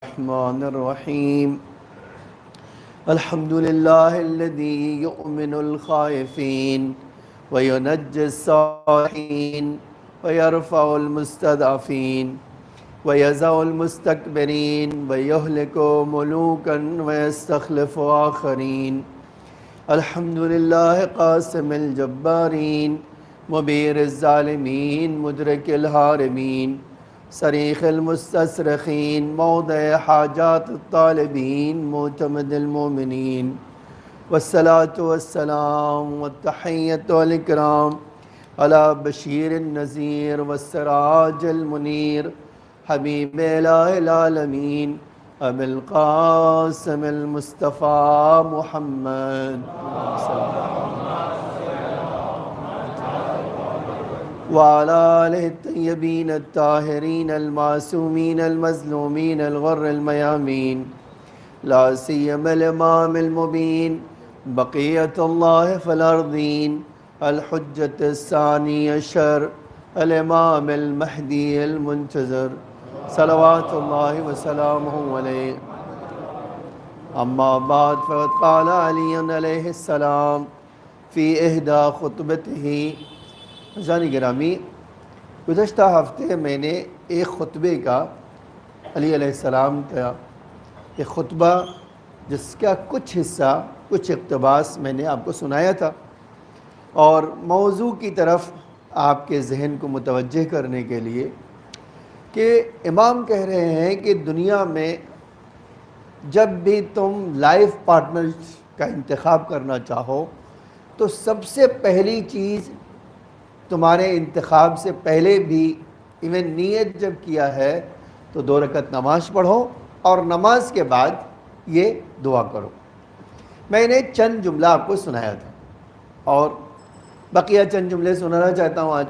الرحمن الرحيم الحمد لله الذي يؤمن الخائفين وينجي الصالحين ويرفع المستضعفين ويزع المستكبرين ويهلك ملوكا ويستخلف آخرين. الحمد لله قاسم الجبارين مبير الظالمين مدرك الهارمين صريخ المستصرخين موضع حاجات الطالبين معتمد المؤمنين. والصلاة والسلام والتحية والإكرام على بشير النذير والسراج المنير حبيب إله العالمين أبي القاسم المصطفى محمد وعلى آله الطيبين الطاهرين المعصومين المظلومين الغر الميامين، لا سيما الإمام المبين بقية الله في الأرضين الحجة الثاني عشر الإمام المهدي المنتظر صلوات الله وسلامه عليه. أما بعد فقد قال علي عليه السلام في إحدى خطبته. حضرات گرامی، گزشتہ ہفتے میں نے ایک خطبے کا علی علیہ السلام کا ایک خطبہ جس کا کچھ حصہ کچھ اقتباس میں نے آپ کو سنایا تھا، اور موضوع کی طرف آپ کے ذہن کو متوجہ کرنے کے لیے کہ امام کہہ رہے ہیں کہ دنیا میں جب بھی تم لائف پارٹنر کا انتخاب کرنا چاہو تو سب سے پہلی چیز تمہارے انتخاب سے پہلے بھی ایون نیت جب کیا ہے تو 2 رکعت نماز پڑھو اور نماز کے بعد یہ دعا کرو. میں نے چند جملہ آپ کو سنایا تھا اور بقیہ چند جملے سنانا چاہتا ہوں. آج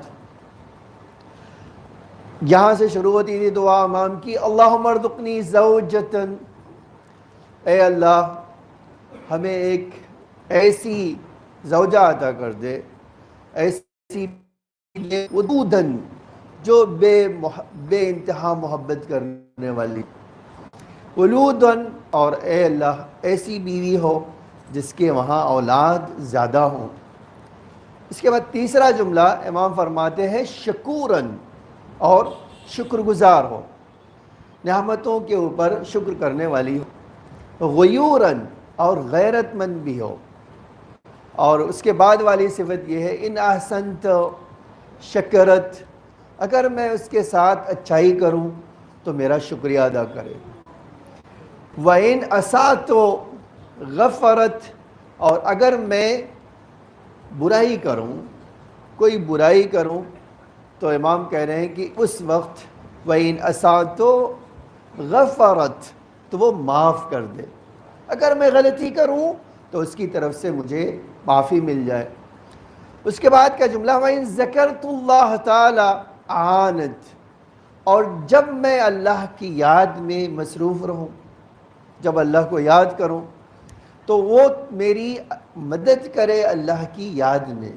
یہاں سے شروع ہوتی تھی دعا امام کی، اللہم ارزقنی زوجتن، اے اللہ ہمیں ایک ایسی زوجہ عطا کر دے، ایسی ودودن جو بے انتہا محبت کرنے والی، ولودن، اور اے اللہ ایسی بیوی ہو جس کے وہاں اولاد زیادہ ہوں. اس کے بعد تیسرا جملہ امام فرماتے ہیں شکورن، اور شکر گزار ہو، نعمتوں کے اوپر شکر کرنے والی ہو، غیورن، اور غیرت مند بھی ہو. اور اس کے بعد والی صفت یہ ہے ان احسنت شکرت، اگر میں اس کے ساتھ اچھائی کروں تو میرا شکریہ ادا کرے. وَإِنْ أَسَأْتُ غَفَرَتْ، اور اگر میں برائی کروں، کوئی برائی کروں، تو امام کہہ رہے ہیں کہ اس وقت وَإِنْ أَسَأْتُ غَفَرَتْ، تو وہ معاف کر دے. اگر میں غلطی کروں تو اس کی طرف سے مجھے معافی مل جائے. اس کے بعد کا جملہ وَإِن ذَكَرْتُ اللَّهَ تَعَالَى عَانَتْ، اور جب میں اللہ کی یاد میں مصروف رہوں، جب اللہ کو یاد کروں تو وہ میری مدد کرے، اللہ کی یاد میں،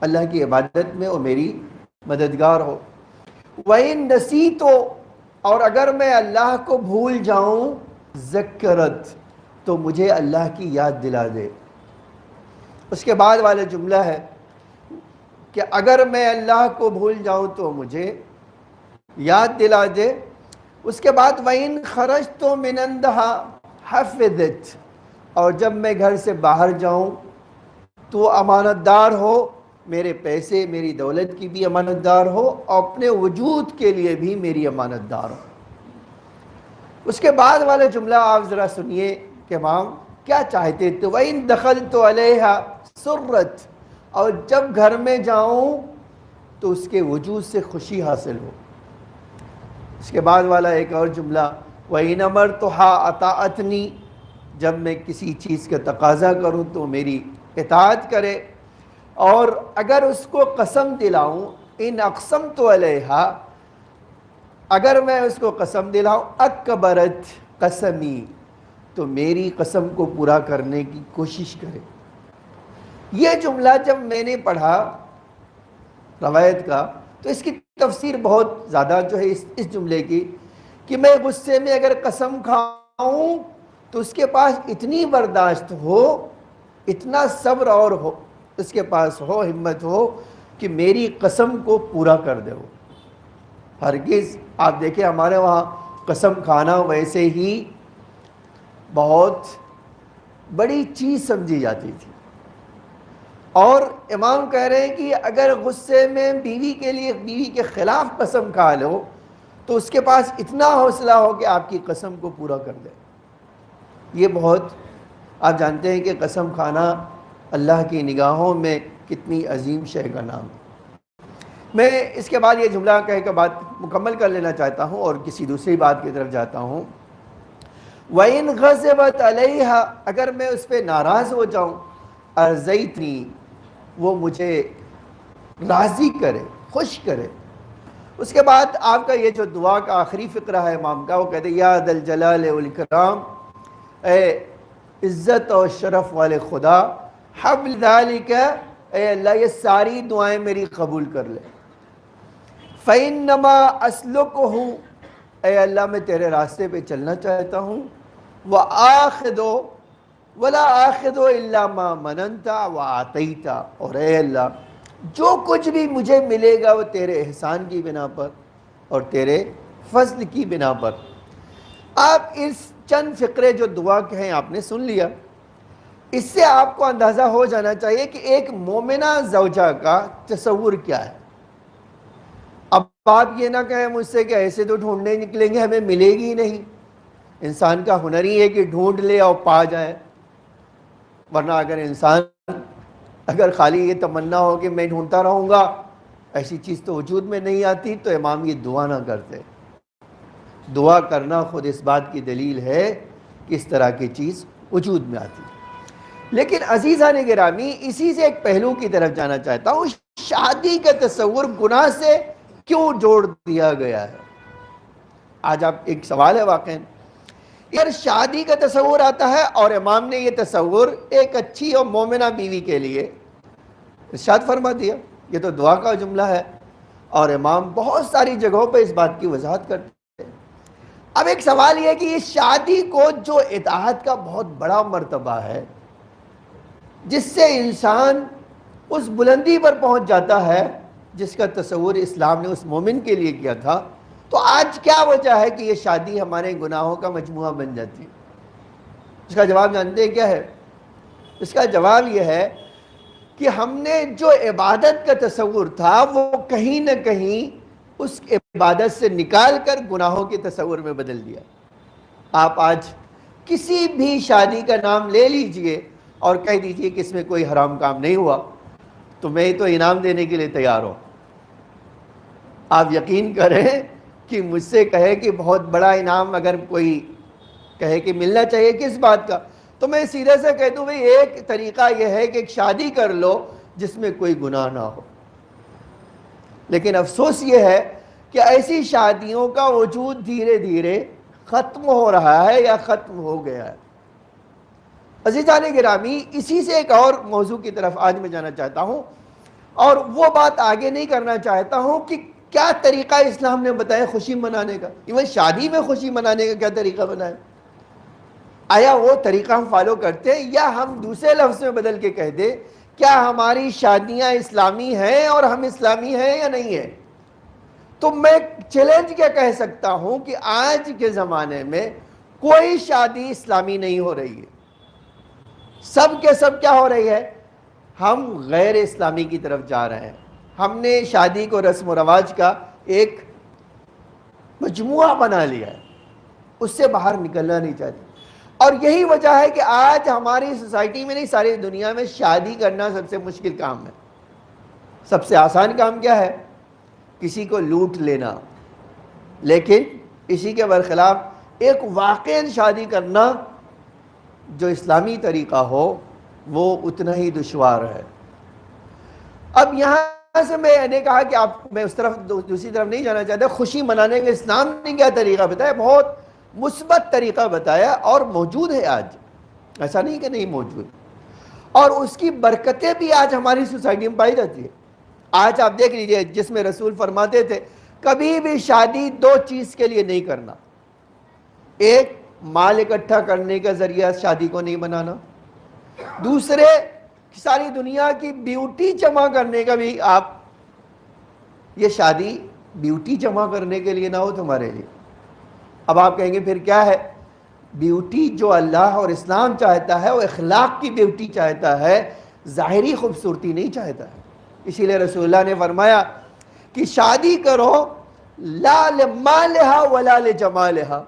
اللہ کی عبادت میں وہ میری مددگار ہو. وَإِن نَسِيتُ، اور اگر میں اللہ کو بھول جاؤں، ذکرت، تو مجھے اللہ کی یاد دلا دے. اس کے بعد والا جملہ ہے کہ اگر میں اللہ کو بھول جاؤں تو مجھے یاد دلا دے. اس کے بعد وَإِنْ خَرَجْتُ مِنْ عِنْدَهَا حَفِظَتْ، اور جب میں گھر سے باہر جاؤں تو امانت دار ہو، میرے پیسے میری دولت کی بھی امانت دار ہو، اور اپنے وجود کے لیے بھی میری امانت دار ہو. اس کے بعد والا جملہ آپ ذرا سنیے کہ امام کیا چاہتے تھے. وَإِنْ دَخَلْتُ عَلَيْهَا سُرَّتْ، اور جب گھر میں جاؤں تو اس کے وجود سے خوشی حاصل ہو. اس کے بعد والا ایک اور جملہ وَإِنْ أَمَرْتُهَا أَطَاعَتْنِي، جب میں کسی چیز کا تقاضا کروں تو میری اطاعت کرے. اور اگر اس کو قسم دلاؤں، إِنْ أَقْسَمْتُ عَلَيْهَا، اگر میں اس کو قسم دلاؤں، أَكْبَرَتْ قَسَمِي، تو میری قسم کو پورا کرنے کی کوشش کرے. یہ جملہ جب میں نے پڑھا روایت کا تو اس کی تفسیر بہت زیادہ جو ہے اس جملے کی کہ میں غصے میں اگر قسم کھاؤں تو اس کے پاس اتنی برداشت ہو، اتنا صبر اور ہو اس کے پاس ہو، ہمت ہو کہ میری قسم کو پورا کر دے وہ۔ ہرگز آپ دیکھیں ہمارے وہاں قسم کھانا ویسے ہی بہت بڑی چیز سمجھی جاتی تھی، اور امام کہہ رہے ہیں کہ اگر غصے میں بیوی کے خلاف قسم کھا لو تو اس کے پاس اتنا حوصلہ ہو کہ آپ کی قسم کو پورا کر دے۔ یہ بہت، آپ جانتے ہیں کہ قسم کھانا اللہ کی نگاہوں میں کتنی عظیم شے کا نام ہے۔ میں اس کے بعد یہ جملہ کہہ کے بات مکمل کر لینا چاہتا ہوں اور کسی دوسری بات کی طرف جاتا ہوں۔ وَإِنْ غَضِبَتْ عَلَيْهَا، اگر میں اس پہ ناراض ہو جاؤں، ارضیتنی، وہ مجھے راضی کرے، خوش کرے۔ اس کے بعد آپ کا یہ جو دعا کا آخری فقرہ ہے امام کا، وہ کہتے ہیں یا ذا الجلال والاکرام، اے عزت اور شرف والے خدا، حبل ذالک، اے اللہ یہ ساری دعائیں میری قبول کر لے۔ فَإِنَّمَا أَسْلُكُهُ، اے اللہ میں تیرے راستے پہ چلنا چاہتا ہوں۔ وَآخِذُ وَلَا آخِذُ إِلَّا مَا مَنَنْتَ وَعَطَيْتَ، اور اے اللہ جو کچھ بھی مجھے ملے گا وہ تیرے احسان کی بنا پر اور تیرے فضل کی بنا پر۔ آپ اس چند فقرے جو دعا کے ہیں آپ نے سن لیا، اس سے آپ کو اندازہ ہو جانا چاہیے کہ ایک مومنہ زوجہ کا تصور کیا ہے۔ اب آپ یہ نہ کہیں مجھ سے کہ ایسے تو ڈھونڈنے نکلیں گے ہمیں ملے گی نہیں، انسان کا ہنر ہی ہے کہ ڈھونڈ لے اور پا جائے، ورنہ اگر خالی یہ تمنا ہو کہ میں ڈھونڈتا رہوں گا، ایسی چیز تو وجود میں نہیں آتی، تو امام یہ دعا نہ کرتے۔ دعا کرنا خود اس بات کی دلیل ہے کہ اس طرح کی چیز وجود میں آتی ہے۔ لیکن عزیزان گرامی، اسی سے ایک پہلو کی طرف جانا چاہتا ہوں، شادی کا تصور گناہ سے کیوں جوڑ دیا گیا ہے؟ آج آپ ایک سوال ہے واقعی، اگر شادی کا تصور آتا ہے اور امام نے یہ تصور ایک اچھی اور مومنہ بیوی کے لیے ارشاد فرما دیا، یہ تو دعا کا جملہ ہے، اور امام بہت ساری جگہوں پہ اس بات کی وضاحت کرتے ہیں۔ اب ایک سوال یہ ہے کہ یہ شادی کو جو اطاعت کا بہت بڑا مرتبہ ہے، جس سے انسان اس بلندی پر پہنچ جاتا ہے جس کا تصور اسلام نے اس مومن کے لیے کیا تھا، تو آج کیا وجہ ہے کہ یہ شادی ہمارے گناہوں کا مجموعہ بن جاتی ہے؟ اس کا جواب جانتے ہیں کیا ہے؟ اس کا جواب یہ ہے کہ ہم نے جو عبادت کا تصور تھا وہ کہیں نہ کہیں اس عبادت سے نکال کر گناہوں کے تصور میں بدل دیا۔ آپ آج کسی بھی شادی کا نام لے لیجئے اور کہہ دیجئے کہ اس میں کوئی حرام کام نہیں ہوا، تو میں تو انعام دینے کے لیے تیار ہوں۔ آپ یقین کریں کہ مجھ سے کہے کہ بہت بڑا انعام اگر کوئی کہے کہ ملنا چاہیے کس بات کا، تو میں سیدھے سے کہہ دوں بھئی ایک طریقہ یہ ہے کہ ایک شادی کر لو جس میں کوئی گناہ نہ ہو۔ لیکن افسوس یہ ہے کہ ایسی شادیوں کا وجود دھیرے دھیرے ختم ہو رہا ہے یا ختم ہو گیا ہے۔ عزیزان گرامی، اسی سے ایک اور موضوع کی طرف آج میں جانا چاہتا ہوں، اور وہ بات آگے نہیں کرنا چاہتا ہوں کہ کیا طریقہ اسلام نے بتایا خوشی منانے کا، ایون شادی میں خوشی منانے کا کیا طریقہ بنایا؟ آیا وہ طریقہ ہم فالو کرتے ہیں، یا ہم دوسرے لفظ میں بدل کے کہہ دیں کیا ہماری شادیاں اسلامی ہیں اور ہم اسلامی ہیں یا نہیں ہیں؟ تو میں چیلنج کیا کہہ سکتا ہوں کہ آج کے زمانے میں کوئی شادی اسلامی نہیں ہو رہی ہے، سب کے سب کیا ہو رہی ہے؟ ہم غیر اسلامی کی طرف جا رہے ہیں۔ ہم نے شادی کو رسم و رواج کا ایک مجموعہ بنا لیا ہے، اس سے باہر نکلنا نہیں چاہتے، اور یہی وجہ ہے کہ آج ہماری سوسائٹی میں نہیں ساری دنیا میں شادی کرنا سب سے مشکل کام ہے۔ سب سے آسان کام کیا ہے؟ کسی کو لوٹ لینا، لیکن اسی کے برخلاف ایک واقعی شادی کرنا جو اسلامی طریقہ ہو وہ اتنا ہی دشوار ہے۔ اب یہاں سے میں نے کہا کہ میں اس طرف دوسری طرف نہیں جانا چاہتا۔ خوشی منانے کا اسلام نے کیا طریقہ بتایا؟ بہت مثبت طریقہ بتایا، اور موجود ہے آج، ایسا نہیں کہ نہیں موجود، اور اس کی برکتیں بھی آج ہماری سوسائٹی میں پائی جاتی ہے۔ آج آپ دیکھ لیجئے، جس میں رسول فرماتے تھے کبھی بھی شادی دو چیز کے لیے نہیں کرنا، ایک مال اکٹھا کرنے کا ذریعہ شادی کو نہیں بنانا، دوسرے ساری دنیا کی بیوٹی جمع کرنے کا بھی آپ، یہ شادی بیوٹی جمع کرنے کے لیے نہ ہو تمہارے لیے۔ اب آپ کہیں گے پھر کیا ہے؟ بیوٹی جو اللہ اور اسلام چاہتا ہے وہ اخلاق کی بیوٹی چاہتا ہے، ظاہری خوبصورتی نہیں چاہتا ہے۔ اسی لیے رسول اللہ نے فرمایا کہ شادی کرو لا لمالہا ولا لجمالہا،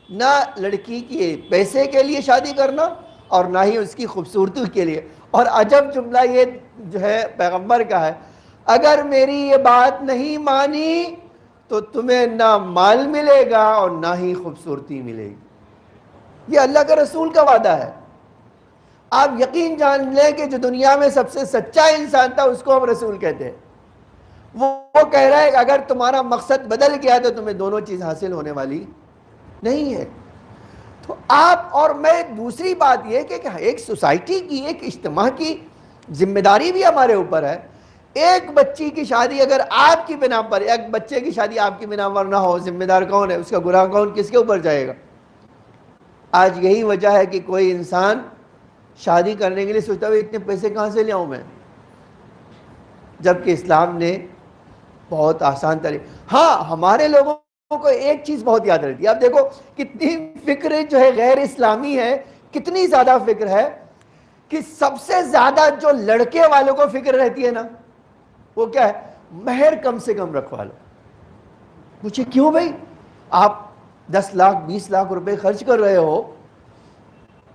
نہ لڑکی کے پیسے کے لیے شادی کرنا اور نہ ہی اس کی خوبصورتی کے لیے۔ اور عجب جملہ یہ جو ہے پیغمبر کا ہے، اگر میری یہ بات نہیں مانی تو تمہیں نہ مال ملے گا اور نہ ہی خوبصورتی ملے گی۔ یہ اللہ کے رسول کا وعدہ ہے۔ آپ یقین جان لیں کہ جو دنیا میں سب سے سچا انسان تھا اس کو ہم رسول کہتے ہیں۔ وہ کہہ رہا ہے کہ اگر تمہارا مقصد بدل گیا تو تمہیں دونوں چیز حاصل ہونے والی نہیں ہے۔ تو آپ اور میں، دوسری بات یہ کہ ایک سوسائٹی کی، ایک اجتماع کی ذمہ داری بھی ہمارے اوپر ہے۔ ایک بچی کی شادی اگر آپ کی بنا پر، ایک بچے کی شادی آپ کی بنا پر نہ ہو، ذمہ دار کون ہے؟ اس کا گناہ کون، کس کے اوپر جائے گا؟ آج یہی وجہ ہے کہ کوئی انسان شادی کرنے کے لیے سوچتا ہے اتنے پیسے کہاں سے لے آؤں میں، جبکہ اسلام نے بہت آسان طریقہ۔ ہاں، ہمارے لوگوں کو ایک چیز بہت یاد رہتی ہے۔ اب دیکھو کتنی فکر جو ہے غیر اسلامی ہے، کتنی زیادہ فکر ہے کہ سب سے زیادہ جو لڑکے والوں کو فکر رہتی ہے نا، وہ کیا ہے؟ مہر کم سے کم رکھوا لو۔ پوچھے کیوں بھائی؟ آپ 10 لاکھ 20 لاکھ روپے خرچ کر رہے ہو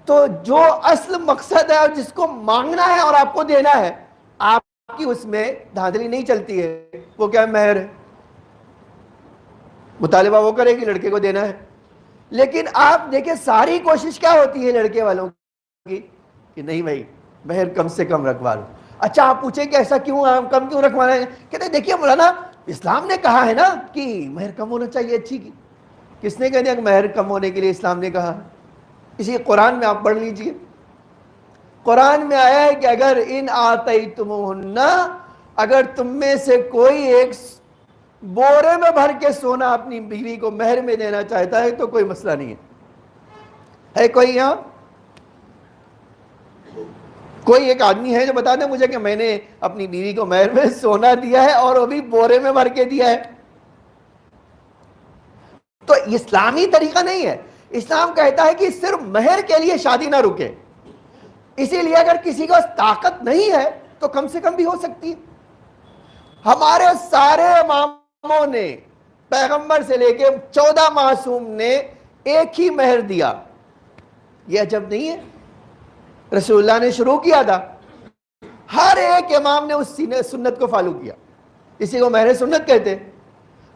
تو جو اصل مقصد ہے اور جس کو مانگنا ہے اور آپ کو دینا ہے، آپ کی اس میں دھاندلی نہیں چلتی ہے۔ وہ کیا ہے؟ مہر ہے۔ مطالبہ وہ کرے گی، لڑکے کو دینا ہے۔ لیکن آپ دیکھیں ساری کوشش کیا ہوتی ہے لڑکے والوں کی کہ نہیں بھائی مہر کم سے کم رکھوا لو۔ اچھا آپ پوچھیں کہ ایسا کیوں، کم کیوں رکھوانا ہے؟ کہتے دیکھیے مولانا اسلام نے کہا ہے نا کہ مہر کم ہونا چاہیے اچھی کی۔ کس نے کہہ دیا کہ مہر کم ہونے کے لیے اسلام نے کہا؟ اسی قرآن میں آپ پڑھ لیجئے، قرآن میں آیا ہے کہ اگر ان آتیتموہن، اگر تم میں سے کوئی ایک بورے میں بھر کے سونا اپنی بیوی کو مہر میں دینا چاہتا ہے تو کوئی مسئلہ نہیں ہے کوئی یہاں کوئی ایک آدمی ہے جو بتا دے مجھے کہ میں نے اپنی بیوی کو مہر میں سونا دیا ہے اور وہ بھی بورے میں بھر کے دیا ہے؟ تو اسلامی طریقہ نہیں ہے۔ اسلام کہتا ہے کہ صرف مہر کے لیے شادی نہ رکے، اسی لیے اگر کسی کو طاقت نہیں ہے تو کم سے کم بھی ہو سکتی ہے۔ ہمارے سارے اماموں نے، پیغمبر سے لے کے 14 معصوم نے ایک ہی مہر دیا۔ یہ عجب نہیں ہے؟ رسول اللہ نے شروع کیا تھا، ہر ایک امام نے اس سنت کو فالو کیا، اسی کو مہر سنت کہتے ہیں۔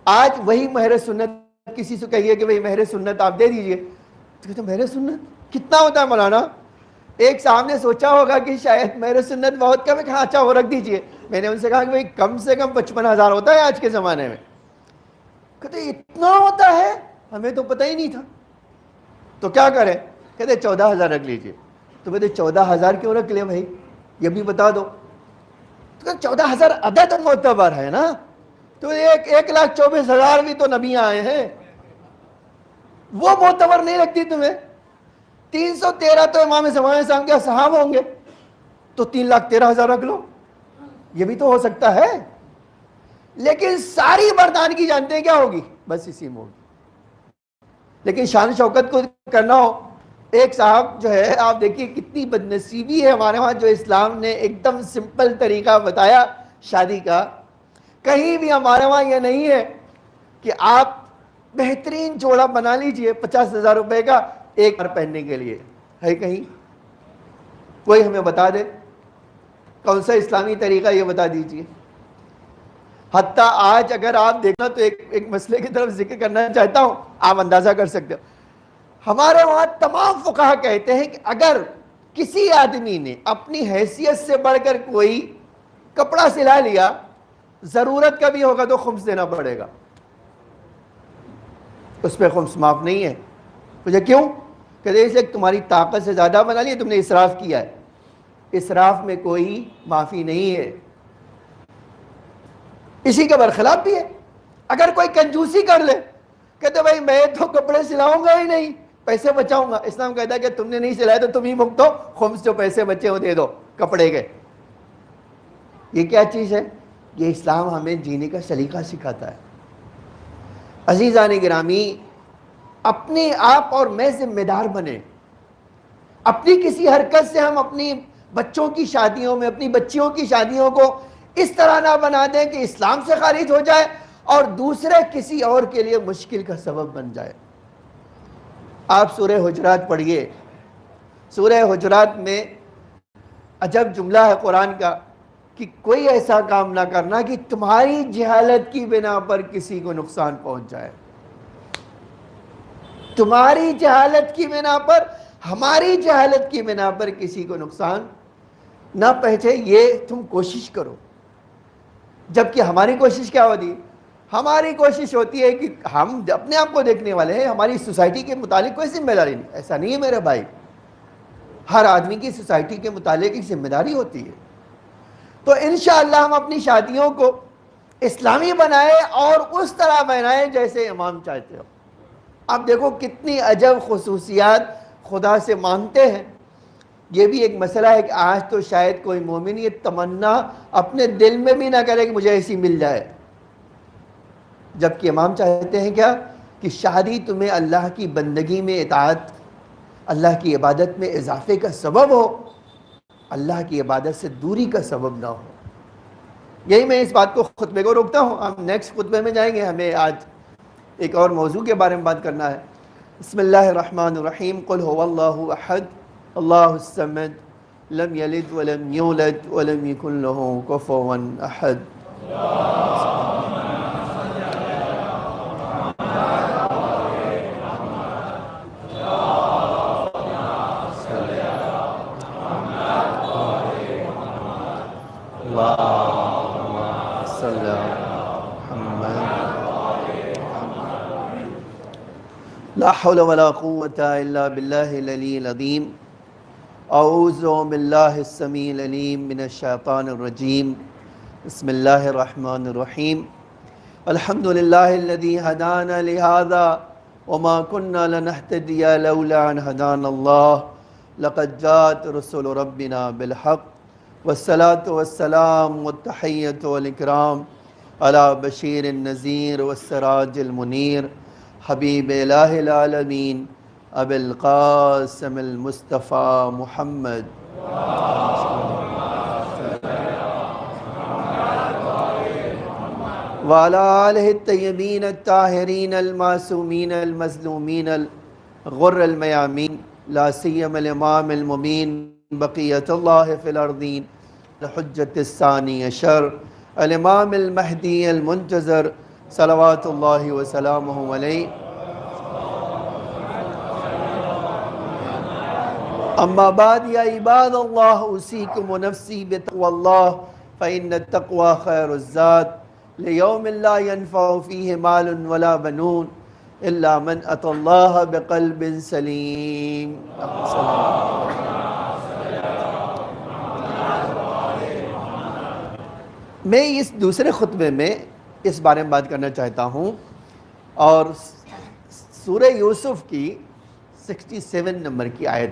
آج وہی مہر سنت کسی سے کہیے کہ بھئی مہر سنت آپ دے دیجئے تو کہتے ہیں مہر سنت کتنا ہوتا ہے مولانا؟ ایک صاحب نے سوچا ہوگا کہ شاید مہر سنت بہت کم ہے، کہا اچھا وہ رکھ دیجئے۔ میں نے ان سے کہا کہ بھئی کم سے کم 55,000 ہوتا ہے آج کے زمانے میں۔ کہتے اتنا ہوتا ہے، ہمیں تو پتہ ہی نہیں تھا۔ تو کیا کریں؟ کہتے 14,000 رکھ لیجئے۔ تو کہتے 14,000 کیوں رکھ لیں بھائی، یہ بھی بتا دو۔ تو کہتے 14,000 عدد معتبر ہے نا، تو 1,24,000 بھی تو نبی آئے ہیں، وہ معتبر نہیں لگتی تمہیں؟ 313 تو امام زمان صاحب کے صحابہ ہوں گے، تو 3,13,000 رکھ لو، یہ بھی تو ہو سکتا ہے۔ لیکن ساری مردانگی جانتے ہیں کیا ہوگی؟ بس اسی میں ہوگی۔ لیکن شان شوکت کو کرنا ہو، ایک صاحب جو ہے آپ دیکھیے کتنی بدنصیبی ہے ہمارے وہاں، جو اسلام نے ایک دم سمپل طریقہ بتایا شادی کا۔ کہیں بھی ہمارے وہاں یہ نہیں ہے کہ آپ بہترین جوڑا بنا لیجئے 50,000 روپے کا ایک بار پہننے کے لیے، ہے کہیں؟ کوئی ہمیں بتا دے کون سا اسلامی طریقہ، یہ بتا دیجئے۔ حتیٰ آج اگر آپ دیکھنا تو ایک مسئلے کی طرف ذکر کرنا چاہتا ہوں، آپ اندازہ کر سکتے ہو۔ ہمارے وہاں تمام فقہا کہتے ہیں کہ اگر کسی آدمی نے اپنی حیثیت سے بڑھ کر کوئی کپڑا سلا لیا، ضرورت کا بھی ہوگا تو خمس دینا پڑے گا، اس پہ خمس معاف نہیں ہے۔ مجھے کیوں؟ کہتے اس لیے تمہاری طاقت سے زیادہ بنا لیا، تم نے اسراف کیا ہے۔ اسراف میں کوئی معافی نہیں ہے، اسی کے برخلاف بھی ہے۔ اگر کوئی کنجوسی کر لے، کہتے بھائی میں تو کپڑے سلاؤں گا ہی نہیں، پیسے بچاؤں گا. اسلام کہتا ہے کہ تم نے نہیں سلائے تو تم ہی بھگتو, خمس جو پیسے بچے وہ دے دو کپڑے کے. یہ کیا چیز ہے؟ یہ اسلام ہمیں جینے کا سلیقہ سکھاتا ہے. عزیزان گرامی, اپنے آپ اور میں ذمہ دار بنے. اپنی کسی حرکت سے ہم اپنی بچوں کی شادیوں میں, اپنی بچیوں کی شادیوں کو اس طرح نہ بنا دیں کہ اسلام سے خارج ہو جائے اور دوسرے کسی اور کے لیے مشکل کا سبب بن جائے. آپ سورہ حجرات پڑھیے. سورہ حجرات میں عجب جملہ ہے قرآن کا کہ کوئی ایسا کام نہ کرنا کہ تمہاری جہالت کی بنا پر کسی کو نقصان پہنچ جائے. تمہاری جہالت کی بنا پر, ہماری جہالت کی بنا پر کسی کو نقصان نہ پہنچے, یہ تم کوشش کرو. جبکہ ہماری کوشش کیا ہوتی ہے؟ ہماری کوشش ہوتی ہے کہ ہم اپنے آپ کو دیکھنے والے ہیں, ہماری سوسائٹی کے متعلق کوئی ذمہ داری نہیں. ایسا نہیں ہے میرے بھائی, ہر آدمی کی سوسائٹی کے متعلق ایک ذمہ داری ہوتی ہے. تو انشاءاللہ ہم اپنی شادیوں کو اسلامی بنائیں اور اس طرح بنائیں جیسے امام چاہتے ہو. اب دیکھو کتنی عجب خصوصیات خدا سے مانگتے ہیں. یہ بھی ایک مسئلہ ہے کہ آج تو شاید کوئی مومن یہ تمنا اپنے دل میں بھی نہ کرے کہ مجھے ایسی مل جائے, جبکہ امام چاہتے ہیں کیا کہ شادی تمہیں اللہ کی بندگی میں اطاعت, اللہ کی عبادت میں اضافے کا سبب ہو, اللہ کی عبادت سے دوری کا سبب نہ ہو. یہی میں اس بات کو خطبے کو روکتا ہوں. ہم نیکسٹ خطبے میں جائیں گے, ہمیں آج ایک اور موضوع کے بارے میں بات کرنا ہے. بسم اللہ الرحمن الرحیم. قل هو اللہ احد اللہ الصمد لم یلد ولم یولد ولم یکن له کفوا احد. لا حول ولا قوة إلا بالله العلي العظيم. أعوذ بالله السميع العليم من الشيطان الرجيم. بسم الله الرحمن الرحيم. الحمد لله الذي هدانا لهذا وما كنا لنهتدي لولا أن هدانا الله. لقد جاءت رسل ربنا بالحق والصلاة والسلام والتحية والإكرام على بشير النذير والسراج المنير حبیب الہ العالمین ابی القاسم المصطفیٰ محمد. وعلى آلہ الطیبین الطاہرین المعصومین المظلومین الغر المیامین, لا سیما الامام المبین بقیۃ اللہ فی الارضین الحجۃ الثانی عشر الامام المہدی المنتظر صلوات اللہ وسلامہ علیہ. اما بعد یا عباد اللہ اوصیکم ونفسی بتقوی اللہ فإن التقوی خیر الزاد لیوم لا ینفع فیہ مال ولا بنون الا من اتی اللہ بقلب سلیم. میں اس دوسرے خطبے میں اس بارے میں بات کرنا چاہتا ہوں, اور سورہ یوسف کی 67 نمبر کی آیت,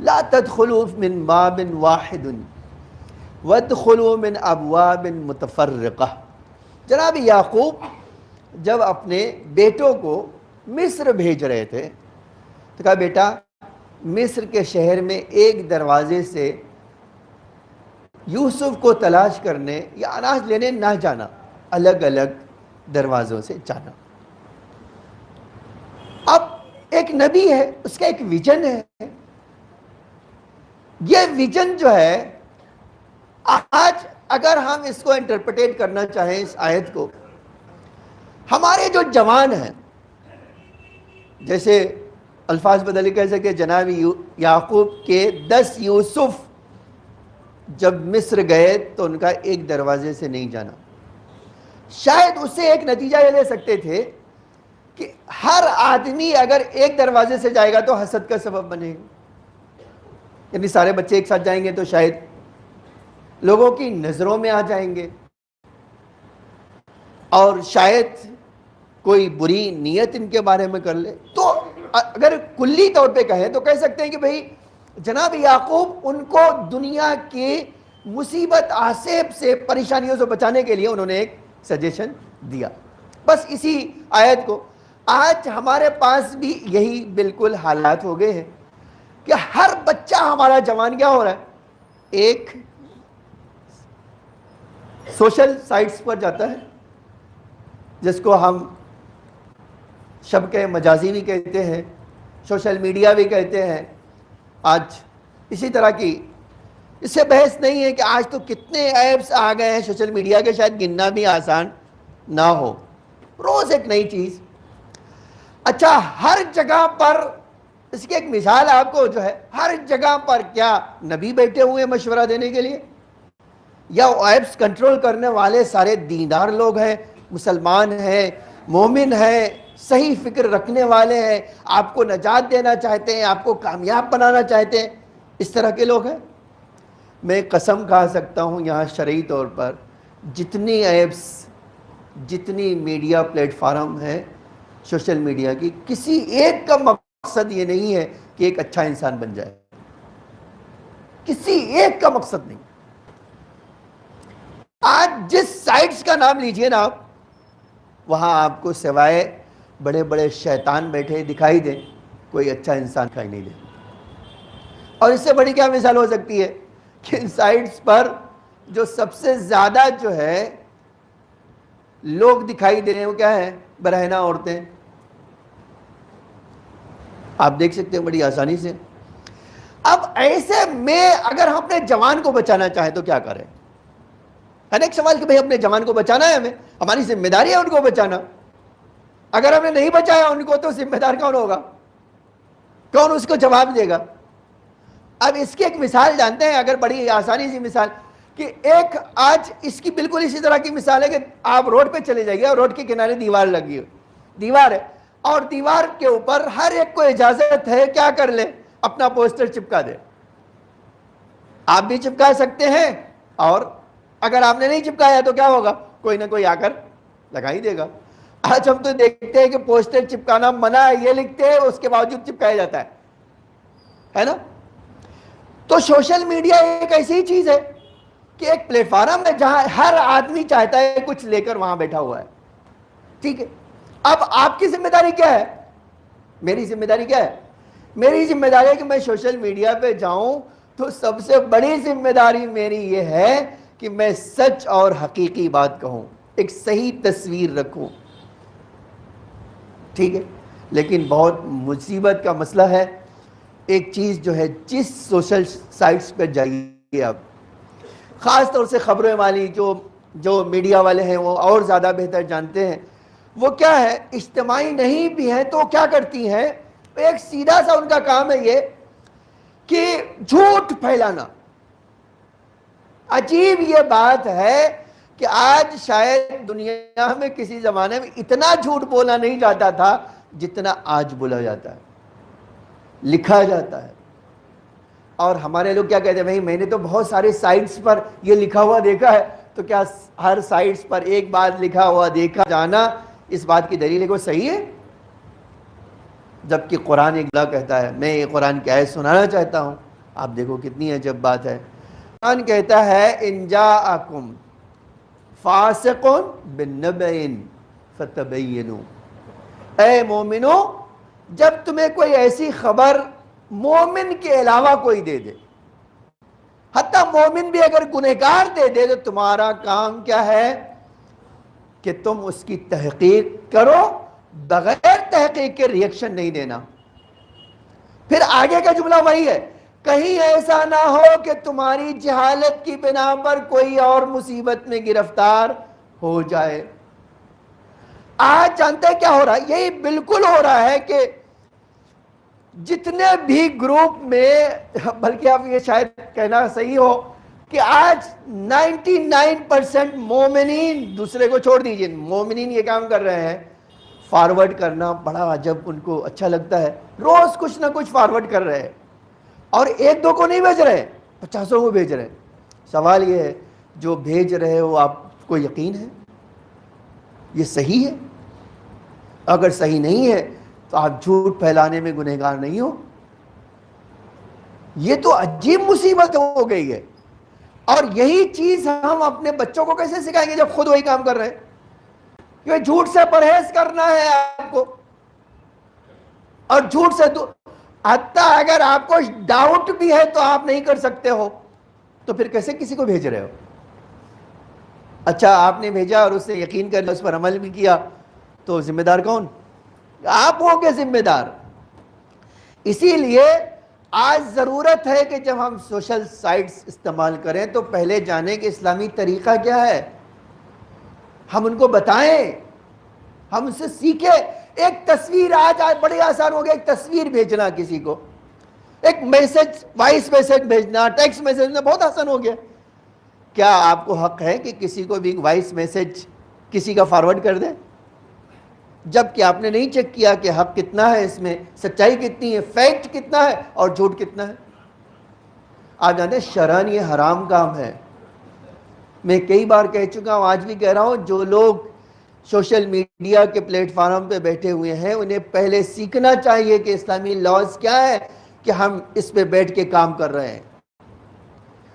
لا تدخلوا من باب واحد وادخلوا من ابواب متفرقہ. جناب یعقوب جب اپنے بیٹوں کو مصر بھیج رہے تھے تو کہا بیٹا مصر کے شہر میں ایک دروازے سے یوسف کو تلاش کرنے یا اناج لینے نہ جانا, الگ الگ دروازوں سے جانا. اب ایک نبی ہے, اس کا ایک ویژن ہے. یہ ویژن جو ہے آج اگر ہم اس کو انٹرپریٹ کرنا چاہیں اس آیت کو, ہمارے جو جوان ہیں, جیسے الفاظ بدل کہہ سکے جناب یعقوب کے 10 یوسف جب مصر گئے تو ان کا ایک دروازے سے نہیں جانا. شاید اس سے ایک نتیجہ یہ لے سکتے تھے کہ ہر آدمی اگر ایک دروازے سے جائے گا تو حسد کا سبب بنے گا, یعنی سارے بچے ایک ساتھ جائیں گے تو شاید لوگوں کی نظروں میں آ جائیں گے اور شاید کوئی بری نیت ان کے بارے میں کر لے. تو اگر کلی طور پہ کہیں تو کہہ سکتے ہیں کہ بھئی جناب یعقوب ان کو دنیا کی مصیبت آصیب سے پریشانیوں سے بچانے کے لیے انہوں نے ایک سجیشن دیا. بس اسی آیت کو آج ہمارے پاس بھی یہی بالکل حالات ہو گئے ہیں کہ ہر بچہ ہمارا جوان کیا ہو رہا ہے, ایک سوشل سائٹس پر جاتا ہے جس کو ہم شبکہ مجازی بھی کہتے ہیں, سوشل میڈیا بھی کہتے ہیں. آج اسی طرح کی, اس سے بحث نہیں ہے کہ آج تو کتنے ایپس آ گئے ہیں سوشل میڈیا کے, شاید گننا بھی آسان نہ ہو, روز ایک نئی چیز. اچھا ہر جگہ پر, اس کی ایک مثال آپ کو جو ہے, ہر جگہ پر کیا نبی بیٹھے ہوئے مشورہ دینے کے لیے, یا ایپس کنٹرول کرنے والے سارے دیندار لوگ ہیں, مسلمان ہیں, مومن ہیں, صحیح فکر رکھنے والے ہیں, آپ کو نجات دینا چاہتے ہیں, آپ کو کامیاب بنانا چاہتے ہیں, اس طرح کے لوگ ہیں؟ میں قسم کھا سکتا ہوں یہاں شرعی طور پر جتنی ایپس, جتنی میڈیا پلیٹ فارم ہے سوشل میڈیا کی, کسی ایک کا مقصد یہ نہیں ہے کہ ایک اچھا انسان بن جائے, کسی ایک کا مقصد نہیں. آج جس سائٹس کا نام لیجئے نا آپ, وہاں آپ کو سوائے بڑے بڑے شیطان بیٹھے دکھائی دیں, کوئی اچھا انسان دکھائی نہیں دے. اور اس سے بڑی کیا مثال ہو سکتی ہے کہ ان سائٹس پر جو سب سے زیادہ جو ہے لوگ دکھائی دے رہے ہیں وہ کیا ہے, برہنہ عورتیں. آپ دیکھ سکتے ہیں بڑی آسانی سے. اب ایسے میں اگر ہم اپنے جوان کو بچانا چاہیں تو کیا کریں؟ ہے نا ایک سوال کہ بھئی اپنے جوان کو بچانا ہے, ہمیں, ہماری ذمہ داری ہے ان کو بچانا. اگر ہم نے نہیں بچایا ان کو تو ذمہ دار کون ہوگا, کون اس کو جواب دے گا؟ اب اس کی ایک مثال جانتے ہیں, اگر بڑی آسانی سی مثال, کہ ایک آج اس کی بالکل اسی طرح کی مثال ہے کہ آپ روڈ پہ چلے جائیے اور روڈ کے کنارے دیوار لگی ہو, دیوار ہے, اور دیوار کے اوپر ہر ایک کو اجازت ہے کیا کر لے, اپنا پوسٹر چپکا دے. آپ بھی چپکا سکتے ہیں, اور اگر آپ نے نہیں چپکایا تو کیا ہوگا, کوئی نہ کوئی آ کر لگا ہی دے گا. آج ہم تو دیکھتے ہیں کہ پوسٹر چپکانا منع ہے یہ لکھتے ہیں, اس کے باوجود چپکایا جاتا ہے نا. تو سوشل میڈیا ایک ایسی چیز ہے کہ ایک پلیٹ فارم ہے جہاں ہر آدمی چاہتا ہے کچھ لے کر وہاں بیٹھا ہوا ہے. ٹھیک ہے, اب آپ کی ذمہ داری کیا ہے, میری ذمہ داری کیا ہے؟ میری ذمہ داری ہے کہ میں سوشل میڈیا پہ جاؤں تو سب سے بڑی ذمہ داری میری یہ ہے کہ میں سچ اور حقیقی بات کہوں, ایک صحیح تصویر رکھوں. ٹھیک ہے, لیکن بہت مصیبت کا مسئلہ ہے, ایک چیز جو ہے, جس سوشل سائٹس پہ جائیے آپ, خاص طور سے خبریں والی جو میڈیا والے ہیں وہ اور زیادہ بہتر جانتے ہیں, وہ کیا ہے, اجتماعی نہیں بھی ہیں تو کیا کرتی ہیں, ایک سیدھا سا ان کا کام ہے یہ کہ جھوٹ پھیلانا. عجیب یہ بات ہے کہ آج شاید دنیا میں کسی زمانے میں اتنا جھوٹ بولا نہیں جاتا تھا جتنا آج بولا جاتا ہے, لکھا جاتا ہے. اور ہمارے لوگ کیا کہتے ہیں, بھائی میں نے تو بہت سارے سائٹس پر یہ لکھا ہوا دیکھا ہے, تو کیا ہر سائٹس پر ایک بات لکھا ہوا دیکھا جانا اس بات کی دلیل ہے کہ وہ صحیح ہے؟ جبکہ قرآن ایک بات کہتا ہے, میں یہ قرآن کی آیت سنانا چاہتا ہوں, آپ دیکھو کتنی عجب بات ہے. قرآن کہتا ہے ان جاءکم فاسق بنبأ فتبینوا, اے مومنو جب تمہیں کوئی ایسی خبر مومن کے علاوہ کوئی دے دے, حتیٰ مومن بھی اگر گنہگار دے دے, تو تمہارا کام کیا ہے کہ تم اس کی تحقیق کرو, بغیر تحقیق کے ریئیکشن نہیں دینا. پھر آگے کا جملہ وہی ہے, کہیں ایسا نہ ہو کہ تمہاری جہالت کی بنا پر کوئی اور مصیبت میں گرفتار ہو جائے. آج جانتے ہیں کیا ہو رہا ہے, یہی بالکل ہو رہا ہے کہ جتنے بھی گروپ میں, بلکہ اب یہ شاید کہنا صحیح ہو کہ آج 99% مومنین, دوسرے کو چھوڑ دیجئے, مومنین یہ کام کر رہے ہیں, فارورڈ کرنا بڑا عجب ان کو اچھا لگتا ہے, روز کچھ نہ کچھ فارورڈ کر رہے ہیں, اور ایک دو کو نہیں بھیج رہے, 50 کو بھیج رہے. سوال یہ ہے, جو بھیج رہے ہو آپ کو یقین ہے یہ صحیح ہے؟ اگر صحیح نہیں ہے تو آپ جھوٹ پھیلانے میں گنہگار نہیں ہو؟ یہ تو عجیب مصیبت ہو گئی ہے. اور یہی چیز ہم اپنے بچوں کو کیسے سکھائیں گے جب خود وہی کام کر رہے ہیں؟ کیونکہ جھوٹ سے پرہیز کرنا ہے آپ کو، اور جھوٹ سے حتیٰ اگر آپ کو ڈاؤٹ بھی ہے تو آپ نہیں کر سکتے ہو، تو پھر کیسے کسی کو بھیج رہے ہو؟ اچھا آپ نے بھیجا اور اس سے یقین کر لیا، اس پر عمل بھی کیا، تو ذمہ دار کون؟ آپ ہو گے ذمہ دار. اسی لیے آج ضرورت ہے کہ جب ہم سوشل سائٹس استعمال کریں تو پہلے جانیں کہ اسلامی طریقہ کیا ہے، ہم ان کو بتائیں، ہم ان سے سیکھیں. ایک تصویر آج بڑی آسان ہو گیا، ایک تصویر بھیجنا کسی کو، ایک میسج، وائس میسج بھیجنا، ٹیکسٹ میسج بھیجنا بہت آسان ہو گیا. کیا آپ کو حق ہے کہ کسی کو بھی وائس میسج کسی کا فارورڈ کر دیں، جب کہ آپ نے نہیں چیک کیا کہ حق کتنا ہے، اس میں سچائی کتنی ہے، فیکٹ کتنا ہے اور جھوٹ کتنا ہے؟ آپ جانتے ہیں شرعاً یہ حرام کام ہے. میں کئی بار کہہ چکا ہوں، آج بھی کہہ رہا ہوں، جو لوگ سوشل میڈیا کے پلیٹ فارم پہ بیٹھے ہوئے ہیں انہیں پہلے سیکھنا چاہیے کہ اسلامی لاز کیا ہے کہ ہم اس پہ بیٹھ کے کام کر رہے ہیں.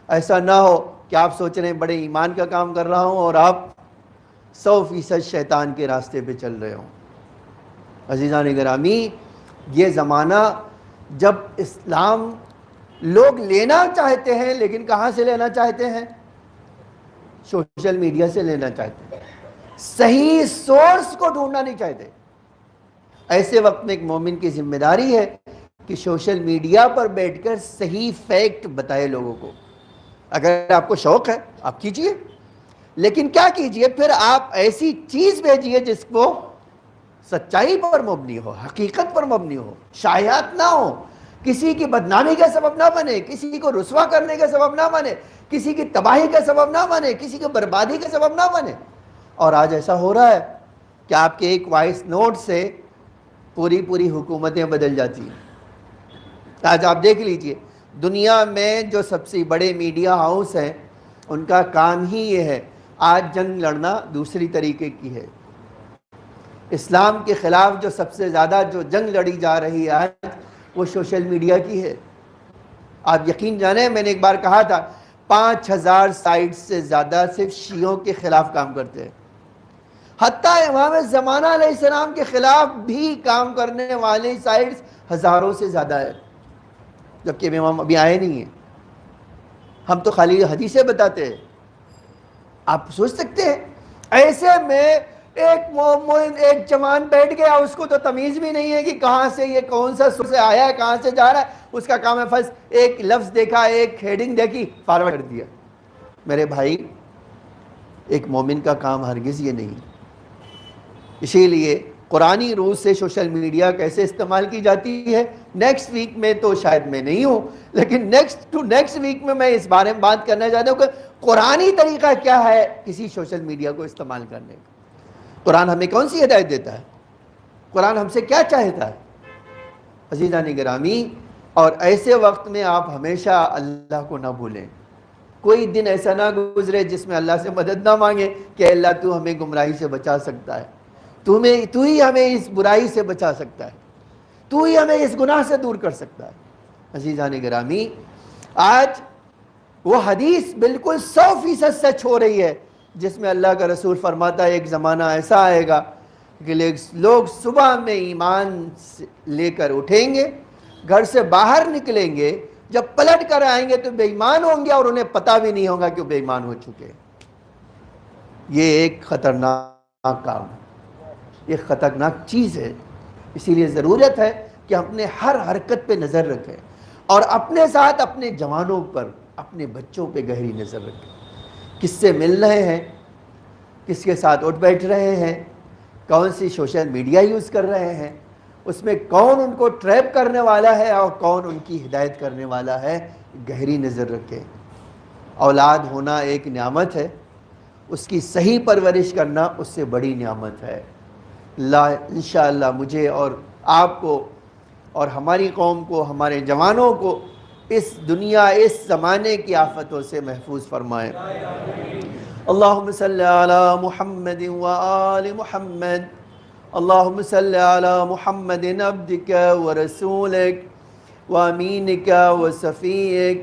ایسا نہ ہو کہ آپ سوچ رہے ہیں بڑے ایمان کا کام کر رہا ہوں اور آپ 100% شیطان کے راستے پہ چل رہے ہوں. عزیزان گرامی، یہ زمانہ جب اسلام لوگ لینا چاہتے ہیں، لیکن کہاں سے لینا چاہتے ہیں؟ سوشل میڈیا سے لینا چاہتے ہیں، صحیح سورس کو ڈھونڈنا نہیں چاہتے. ایسے وقت میں ایک مومن کی ذمہ داری ہے کہ سوشل میڈیا پر بیٹھ کر صحیح فیکٹ بتائے لوگوں کو. اگر آپ کو شوق ہے آپ کیجئے، لیکن کیا کیجئے، پھر آپ ایسی چیز بھیجئے جس کو سچائی پر مبنی ہو، حقیقت پر مبنی ہو، شائعات نہ ہو، کسی کی بدنامی کا سبب نہ بنے، کسی کو رسوا کرنے کا سبب نہ بنے، کسی کی تباہی کا سبب نہ بنے، کسی کی بربادی کا سبب نہ بنے. اور آج ایسا ہو رہا ہے کہ آپ کے ایک وائس نوٹ سے پوری حکومتیں بدل جاتی ہیں. آج آپ دیکھ لیجئے دنیا میں جو سب سے بڑے میڈیا ہاؤس ہیں ان کا کام ہی یہ ہے، آج جنگ لڑنا دوسری طریقے کی ہے. اسلام کے خلاف جو سب سے زیادہ جو جنگ لڑی جا رہی ہے آج، وہ سوشل میڈیا کی ہے. آپ یقین جانیں، میں نے ایک بار کہا تھا 5000 سائٹ سے زیادہ صرف شیعوں کے خلاف کام کرتے ہیں. حتیٰ امام زمانہ علیہ السلام کے خلاف بھی کام کرنے والے سائٹس ہزاروں سے زیادہ ہے، جبکہ امام ابھی آئے نہیں ہیں. ہم تو خالی حدیثیں بتاتے ہیں. آپ سوچ سکتے ہیں ایسے میں ایک جوان بیٹھ گیا، اس کو تو تمیز بھی نہیں ہے کہ کہاں سے یہ کون سا سورس سے آیا ہے، کہاں سے جا رہا ہے. اس کا کام ہے فرض ایک لفظ دیکھا، ایک ہیڈنگ دیکھی، فارورڈ کر دیا. میرے بھائی، ایک مومن کا کام ہرگز یہ نہیں. اسی لیے قرآنی روح سے سوشل میڈیا کیسے استعمال کی جاتی ہے، نیکسٹ ویک میں تو شاید میں نہیں ہوں، لیکن نیکسٹ ویک میں اس بارے میں بات کرنا چاہتا ہوں کہ قرآنی طریقہ کیا ہے کسی سوشل میڈیا کو استعمال کرنے کا. قرآن ہمیں کون سی ہدایت دیتا ہے، قرآن ہم سے کیا چاہتا ہے. عزیزان گرامی، اور ایسے وقت میں آپ ہمیشہ اللہ کو نہ بھولیں. کوئی دن ایسا نہ گزرے جس میں اللہ سے مدد نہ مانگے کہ اللہ تو ہمیں گمراہی سے بچا سکتا ہے، تو ہی ہمیں اس برائی سے بچا سکتا ہے، تو ہی ہمیں اس گناہ سے دور کر سکتا ہے. عزیزان گرامی، آج وہ حدیث بالکل 100% سچ ہو رہی ہے جس میں اللہ کا رسول فرماتا ہے ایک زمانہ ایسا آئے گا کہ لوگ صبح میں ایمان لے کر اٹھیں گے، گھر سے باہر نکلیں گے، جب پلٹ کر آئیں گے تو بے ایمان ہوں گے اور انہیں پتہ بھی نہیں ہوگا کہ وہ بے ایمان ہو چکے. یہ ایک خطرناک کام ہے، یہ خطرناک چیز ہے. اسی لیے ضرورت ہے کہ اپنے ہر حرکت پہ نظر رکھیں اور اپنے ساتھ اپنے جوانوں پر، اپنے بچوں پہ گہری نظر رکھیں. کس سے مل رہے ہیں، کس کے ساتھ اٹھ بیٹھ رہے ہیں، کون سی سوشل میڈیا یوز کر رہے ہیں، اس میں کون ان کو ٹریپ کرنے والا ہے اور کون ان کی ہدایت کرنے والا ہے. گہری نظر رکھیں. اولاد ہونا ایک نعمت ہے، اس کی صحیح پرورش کرنا اس سے بڑی نعمت ہے. اللہ انشاءاللہ مجھے اور آپ کو اور ہماری قوم کو، ہمارے جوانوں کو اس دنیا، اس زمانے کی آفتوں سے محفوظ فرمائے. اللہم صلی علی محمد و آل محمد. اللهم صل على محمد عبدك ورسولك وأمينك وصفيك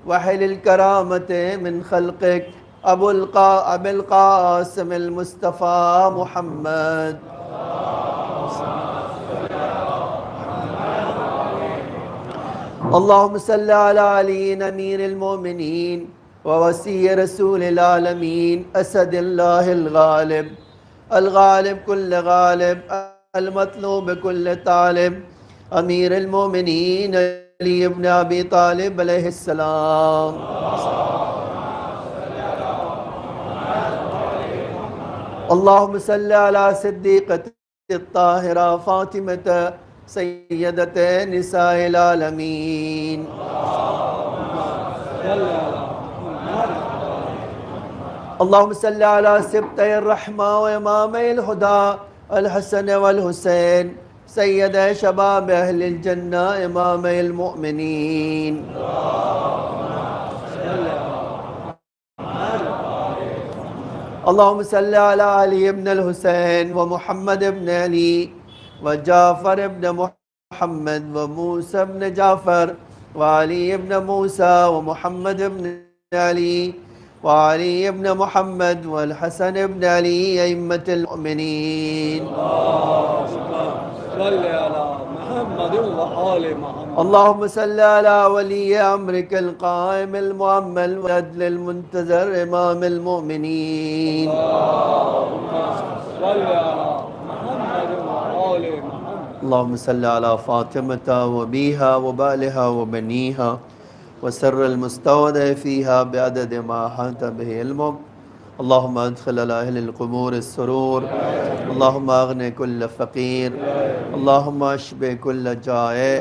وحل الكرامة من خلقك أبو القاسم المصطفى محمد. اللهم صل على علي أمير المؤمنين ووصي رسول العالمين أسد الله الغالب الغالب كل غالب المطلوب كل طالب أمير المؤمنين علي بن أبي طالب عليه السلام. اللهم صل على صديقة الطاهرة فاطمة سيدة نساء العالمين. اللهم صل على سبطي الرحمة وإمامي الهدى الحسن والحسين سيد شباب أهل الجنة إمامي المؤمنين. اللهم صل على علي بن الحسين ومحمد بن علي وجعفر بن محمد وموسى بن جعفر وعلي بن موسى ومحمد بن علي وعلي بن محمد والحسن بن علي أئمة المؤمنين. اللهم صل على ولي أمرك القائم المؤمل والعدل المنتظر إمام المؤمنين. اللهم صل على فاطمة وبيها وبالها وبنيها وسر المستودع فيها بعدد ما أحاط به علمك. اللهم ادخل على أهل القبور السرور. اللهم أغني كل فقير. اللهم اشبع كل جائع.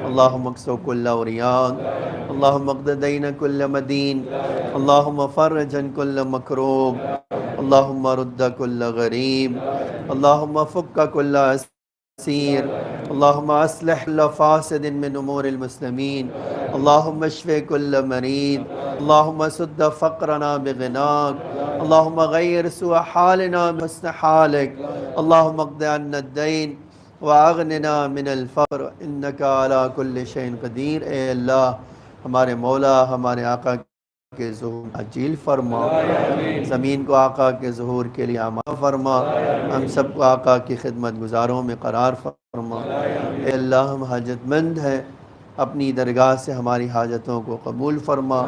اللهم اكسو كل عريان. اللهم اقض دين كل مدين. اللهم فرج عن كل مكروب. اللهم رد كل غريب. اللهم فك كل أسير. اللهم أصلح كل فاسد من أمور المسلمين. اللهم اشف كل مريض. اللهم سد فقرنا بغناك. اللهم غير سوء حالنا بحسن حالك. اللهم اقض عنا الدين واغننا من الفقر انك على كل شيء قدیر. اے اللہ ہمارے مولا ہمارے آقا کے ظہور عجیل فرما. زمین کو آقا کے ظہور کے لیے آمادہ فرما. ہم سب کو آقا کی خدمت گزاروں میں قرار فرما. اے اللہ ہم حاجت مند ہیں، اپنی درگاہ سے ہماری حاجتوں کو قبول فرما.